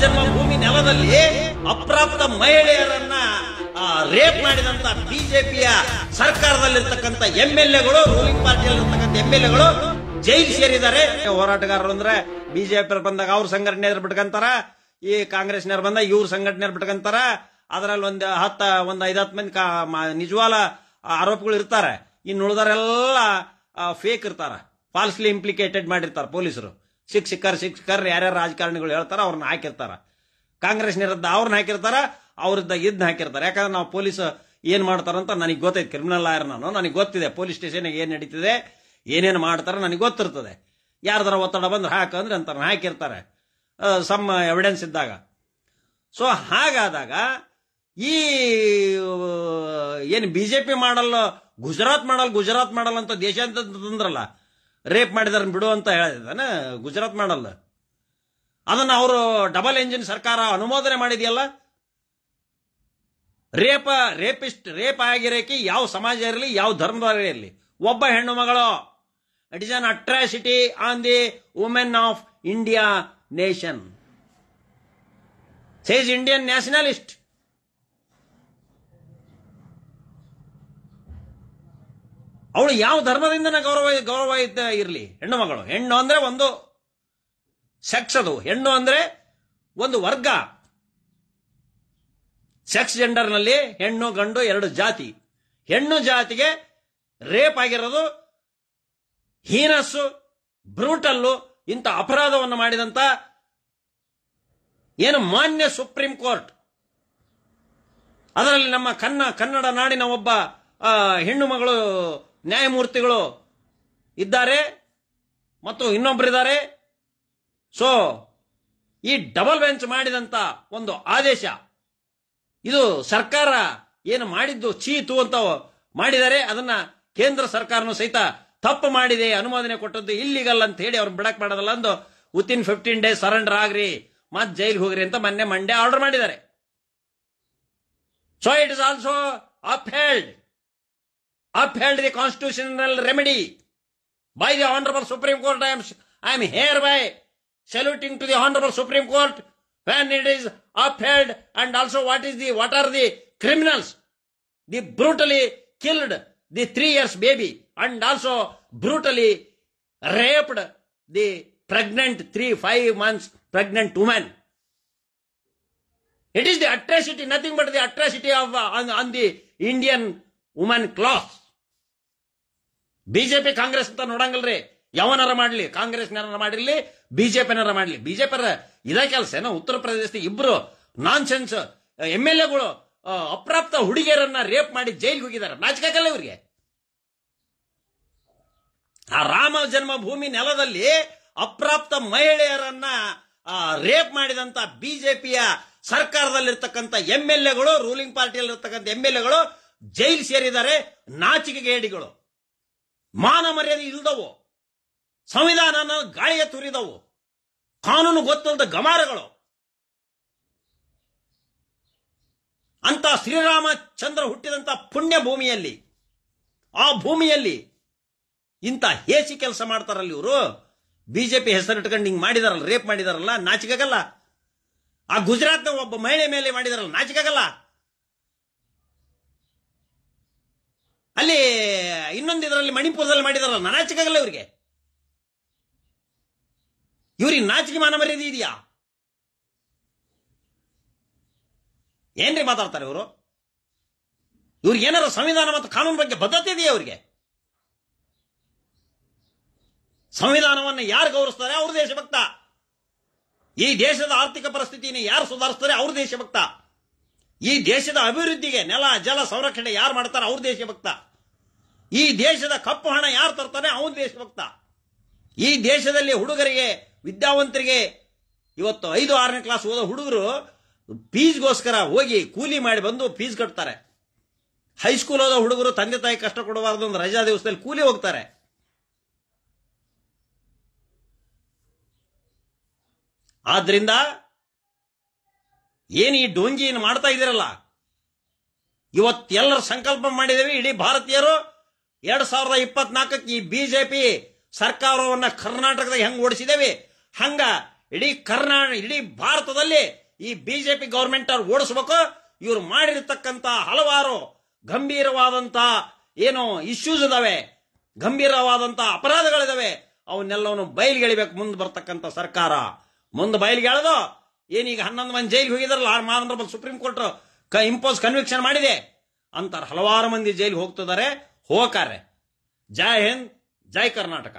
ಜನ್ಮಭೂಮಿ ನೆಲದಲ್ಲಿ ಅಪ್ರಾಪ್ತ ಮಹಿಳೆಯರನ್ನ ರೇಪ್ ಮಾಡಿದಂತ ಬಿಜೆಪಿಯ ಸರ್ಕಾರದಲ್ಲಿರ್ತಕ್ಕಂಥ ಎಂಎಲ್ಎಗಳು, ರೂಲಿಂಗ್ ಪಾರ್ಟಿಯಲ್ಲಿರ್ತಕ್ಕಂಥ ಎಂಎಲ್ಎಗಳು ಜೈಲು ಸೇರಿದ್ದಾರೆ. ಹೋರಾಟಗಾರರು ಅಂದ್ರೆ ಬಿಜೆಪಿ ಬಂದಾಗ ಅವ್ರ ಸಂಘಟನೆ ಬಿಟ್ಕಂತಾರ, ಈ ಕಾಂಗ್ರೆಸ್ನವ್ರು ಬಂದಾಗ ಇವ್ರ ಸಂಘಟನೆ ಬಿಟ್ಕಂತಾರ. ಅದರಲ್ಲಿ ಒಂದು 5-10 ಮಂದಿ ನಿಜವಾದ ಆರೋಪಗಳು ಇರ್ತಾರೆ. ಇನ್ನು ಉಳಿದವರೆಲ್ಲ ಫೇಕ್ ಇರ್ತಾರ, ಫಾಲ್ಸ್ಲಿ ಇಂಪ್ಲಿಕೇಟೆಡ್ ಮಾಡಿರ್ತಾರ ಪೊಲೀಸರು. ಶಿಕ್ಷಕರ್ ಯಾರ್ಯಾರು ರಾಜಕಾರಣಿಗಳು ಹೇಳ್ತಾರ ಅವ್ರನ್ನ ಹಾಕಿರ್ತಾರ. ಕಾಂಗ್ರೆಸ್ನಿರದ್ದ ಅವ್ರನ್ನ ಹಾಕಿರ್ತಾರ, ಅವ್ರದ್ದ ಇದನ್ನ ಹಾಕಿರ್ತಾರೆ. ಯಾಕಂದ್ರೆ ನಾವು ಪೊಲೀಸ್ ಏನ್ ಮಾಡ್ತಾರಂತ ನನಗೆ ಗೊತ್ತೈತೆ. ಕ್ರಿಮಿನಲ್ ಲಾಯರ್ ನನಗೆ ಗೊತ್ತಿದೆ. ಪೊಲೀಸ್ ಸ್ಟೇಷನ್ ಏನ್ ನಡೀತಿದೆ, ಏನೇನು ಮಾಡ್ತಾರ ನನಗೆ ಗೊತ್ತಿರ್ತದೆ. ಯಾರ್ದಾರ ಒತ್ತಡ ಬಂದ್ರೆ ಹಾಕಂದ್ರೆ ಅಂತ ಹಾಕಿರ್ತಾರೆ ಸಮ್ ಎವಿಡೆನ್ಸ್ ಇದ್ದಾಗ. ಸೊ ಹಾಗಾದಾಗ ಈ ಏನು ಬಿಜೆಪಿ ಮಾಡಲ್ಲ, ಗುಜರಾತ್ ಮಾಡಲ್ಲ ಅಂತ ದೇಶ ಅಂತ ತಂದ್ರಲ್ಲ, ರೇಪ್ ಮಾಡಿದಾರ ಬಿಡು ಅಂತ ಹೇಳಿದಾನೆ. ಗುಜರಾತ್ ಮಾಡಲ್ಲ, ಅದನ್ನ ಅವರು ಡಬಲ್ ಎಂಜಿನ್ ಸರ್ಕಾರ ಅನುಮೋದನೆ ಮಾಡಿದೆಯಲ್ಲ. ರೇಪ್ ಆಗಿರೋಕೆ ಯಾವ ಸಮಾಜ ಇರಲಿ, ಯಾವ ಧರ್ಮದವರೇ ಇರಲಿ, ಒಬ್ಬ ಹೆಣ್ಣು ಮಗಳು, it is an atrocity on the women of India nation, says Indian nationalist. ಅವಳು ಯಾವ ಧರ್ಮದಿಂದ ಗೌರವ ಇರಲಿ, ಹೆಣ್ಣು ಮಗಳು. ಹೆಣ್ಣು ಅಂದ್ರೆ ಒಂದು ಸೆಕ್ಸ್, ಅದು ಹೆಣ್ಣು ಅಂದ್ರೆ ಒಂದು ವರ್ಗ. ಸೆಕ್ಸ್ ಜೆಂಡರ್ನಲ್ಲಿ ಹೆಣ್ಣು ಗಂಡು 2 ಜಾತಿ. ಹೆಣ್ಣು ಜಾತಿಗೆ ರೇಪ್ ಆಗಿರೋದು ಹೀನಸ್ಸು, ಬ್ರೂಟಲ್ಲು. ಇಂಥ ಅಪರಾಧವನ್ನು ಮಾಡಿದಂತ ಏನು ಮಾನ್ಯ ಸುಪ್ರೀಂ ಕೋರ್ಟ್, ಅದರಲ್ಲಿ ನಮ್ಮ ಕನ್ನಡ ನಾಡಿನ ಒಬ್ಬ ಹೆಣ್ಣು ಮಗಳು ನ್ಯಾಯಮೂರ್ತಿಗಳು ಇದ್ದಾರೆ ಮತ್ತು ಇನ್ನೊಬ್ಬರಿದ್ದಾರೆ. ಸೊ ಈ ಡಬಲ್ ಬೆಂಚ್ ಮಾಡಿದಂತ ಒಂದು ಆದೇಶ, ಇದು ಸರ್ಕಾರ ಏನು ಮಾಡಿದ್ದು ಚೀತು ಅಂತ ಮಾಡಿದರೆ, ಅದನ್ನ ಕೇಂದ್ರ ಸರ್ಕಾರನು ಸಹಿತ ತಪ್ಪು ಮಾಡಿದೆ, ಅನುಮೋದನೆ ಕೊಟ್ಟದ್ದು ಇಲ್ಲಿಗಲ್ ಅಂತ ಹೇಳಿ ಅವ್ರು ಬಿಡಕ್ ಮಾಡೋದಲ್ಲ ಅಂದು ವಿತಿನ್ 15 days ಸರೆಂಡರ್ ಆಗ್ರಿ, ಮತ್ ಜೈಲ್ಗೆ ಹೋಗ್ರಿ ಅಂತ ಮೊನ್ನೆ ಮಂಡ್ಯ ಆರ್ಡರ್ ಮಾಡಿದ್ದಾರೆ. So it is also upheld the constitutional remedy by the Honorable Supreme Court. I am hereby saluting to the Honorable Supreme Court when it is upheld. And also what are the criminals? They brutally killed the 3 years baby and also brutally raped the pregnant 5 months pregnant woman. It is the atrocity, nothing but the atrocity of on the Indian woman class. BJP Congress ಅಂತ ನೋಡಂಗಲ್ರಿ. ಯಾವನಾರ ಮಾಡ್ಲಿ, ಕಾಂಗ್ರೆಸ್ನಾರ ಮಾಡಿರ್ಲಿ, ಬಿಜೆಪಿನಾರ ಮಾಡ್ಲಿ. BJP ಇದೇ ಕೆಲಸ. ಉತ್ತರ ಪ್ರದೇಶದ 2 nonsense ಎಂಎಲ್ಎಗಳು ಅಪ್ರಾಪ್ತ ಹುಡುಗಿಯರನ್ನ rape ಮಾಡಿ ಜೈಲ್ಗೆ ಹೋಗಿದ್ದಾರೆ. ನಾಚಿಕಾಗಲ್ಲ ಇವರಿಗೆ. ಆ ರಾಮ ಜನ್ಮಭೂಮಿ ನೆಲದಲ್ಲಿ ಅಪ್ರಾಪ್ತ ಮಹಿಳೆಯರನ್ನ ರೇಪ್ ಮಾಡಿದಂತ ಬಿಜೆಪಿಯ ಸರ್ಕಾರದಲ್ಲಿರ್ತಕ್ಕಂಥ ಎಂಎಲ್ಎಗಳು, ರೂಲಿಂಗ್ ಪಾರ್ಟಿಯಲ್ಲಿರ್ತಕ್ಕಂಥ ಎಂಎಲ್ಎಗಳು ಜೈಲು ಸೇರಿದ್ದಾರೆ. ನಾಚಿಕೆಗೇಡಿಗಳು, ಮಾನ ಮರ್ಯಾದೆ ಇಲ್ದವು, ಸಂವಿಧಾನ ಗಾಳಿಗೆ ತುರಿದವು, ಕಾನೂನು ಗೊತ್ತಲ್ದ ಗಮಾರಗಳು. ಅಂತ ಶ್ರೀರಾಮಚಂದ್ರ ಹುಟ್ಟಿದಂತ ಪುಣ್ಯ ಭೂಮಿಯಲ್ಲಿ, ಆ ಭೂಮಿಯಲ್ಲಿ ಇಂಥ ಹೇಸಿ ಕೆಲಸ ಮಾಡ್ತಾರಲ್ಲ ಇವರು. ಬಿಜೆಪಿ ಹೆಸರಿಟ್ಕೊಂಡು ಹಿಂಗ್ ಮಾಡಿದಾರಲ್ಲ, ರೇಪ್ ಮಾಡಿದಾರಲ್ಲ, ನಾಚಿಕಾಗಲ್ಲ. ಆ ಗುಜರಾತ್ನ ಒಬ್ಬ ಮಹಿಳೆ ಮೇಲೆ ಮಾಡಿದಾರಲ್ಲ, ನಾಚಿಕಾಗಲ್ಲ. ಅಲ್ಲಿ ಇನ್ನೊಂದು ಇದರಲ್ಲಿ ಮಣಿಪುರದಲ್ಲಿ ಮಾಡಿದಾರಲ್ಲ, ನಾಚಿಕಾಗಲ್ಲ ಇವರಿಗೆ. ಇವ್ರಿಗೆ ನಾಚಿಕೆ ಮಾನ ಮರ್ಯಾದೆ ಇದೆಯಾ? ಏನ್ರಿ ಮಾತಾಡ್ತಾರೆ ಇವರು? ಇವ್ರಿಗೆ ಏನಾರ ಸಂವಿಧಾನ ಮತ್ತು ಕಾನೂನು ಬಗ್ಗೆ ಬದ್ಧತೆ ಇದೆಯಾ ಅವರಿಗೆ? ಸಂವಿಧಾನವನ್ನು ಯಾರು ಗೌರವಿಸ್ತಾರೆ ಅವ್ರ ದೇಶಭಕ್ತ. ಈ ದೇಶದ ಆರ್ಥಿಕ ಪರಿಸ್ಥಿತಿಯನ್ನು ಯಾರು ಸುಧಾರಿಸ್ತಾರೆ ಅವ್ರ ದೇಶಭಕ್ತ. ಈ ದೇಶದ ಅಭಿವೃದ್ಧಿಗೆ ನೆಲ ಜಲ ಸಂರಕ್ಷಣೆ ಯಾರು ಮಾಡ್ತಾರೆ ಅವ್ರ ದೇಶಭಕ್ತ. ಈ ದೇಶದ ಕಪ್ಪು ಹಣ ಯಾರು ತರ್ತಾನೆ ಅವ್ರ ದೇಶಭಕ್ತ. ಈ ದೇಶದಲ್ಲಿ ಹುಡುಗರಿಗೆ, ವಿದ್ಯಾವಂತರಿಗೆ, ಇವತ್ತು 5-6ನೇ ಕ್ಲಾಸ್ ಓದೋ ಹುಡುಗರು ಫೀಸ್ಗೋಸ್ಕರ ಹೋಗಿ ಕೂಲಿ ಮಾಡಿ ಬಂದು ಫೀಸ್ ಕಟ್ತಾರೆ. ಹೈಸ್ಕೂಲ್ ಓದೋ ಹುಡುಗರು ತಂದೆ ತಾಯಿ ಕಷ್ಟ ಕೊಡಬಾರದು ಒಂದು ರಜಾ ದಿವಸದಲ್ಲಿ ಕೂಲಿ ಹೋಗ್ತಾರೆ. ಆದ್ರಿಂದ ಏನು ಈ ಡೋಂಗಿಯನ್ನು ಮಾಡ್ತಾ ಇದ್ದೀರಲ್ಲ, ಇವತ್ತೆಲ್ಲರ ಸಂಕಲ್ಪ ಮಾಡಿದೇವೆ ಇಡೀ ಭಾರತೀಯರು 2024ಕ್ಕೆ ಈ ಬಿಜೆಪಿ ಸರ್ಕಾರವನ್ನ ಕರ್ನಾಟಕದಾಗ ಹೆಂಗ್ ಓಡಿಸಿದೇವೆ ಹಂಗ ಇಡೀ ಭಾರತದಲ್ಲಿ ಈ ಬಿಜೆಪಿ ಗವರ್ಮೆಂಟ್ ಅವ್ರು ಓಡಿಸ್ಬೇಕು. ಇವ್ರು ಮಾಡಿರ್ತಕ್ಕಂತ ಹಲವಾರು ಗಂಭೀರವಾದಂತ ಏನು ಇಶ್ಯೂಸ್ ಇದಾವೆ, ಗಂಭೀರವಾದಂತ ಅಪರಾಧಗಳಿದಾವೆ, ಅವನ್ನೆಲ್ಲವನ್ನು ಬಯಲಿಗೆಳಿಬೇಕು. ಮುಂದೆ ಬರ್ತಕ್ಕಂಥ ಸರ್ಕಾರ ಮುಂದೆ ಬಯಲಿಗೆ ಎಳೆದು ಏನೀಗ 11 ಮಂದಿ ಜೈಲಿಗೆ ಹೋಗಿದಾರಲ್ಲ, honourable supreme court impose conviction ಮಾಡಿದೆ ಅಂತಾರೆ. ಹಲವಾರು ಮಂದಿ ಜೈಲಿಗೆ ಹೋಗ್ತಿದ್ದಾರೆ, ಹೋಗಾರೆ. ಜೈ ಹಿಂದ್, ಜೈ ಕರ್ನಾಟಕ.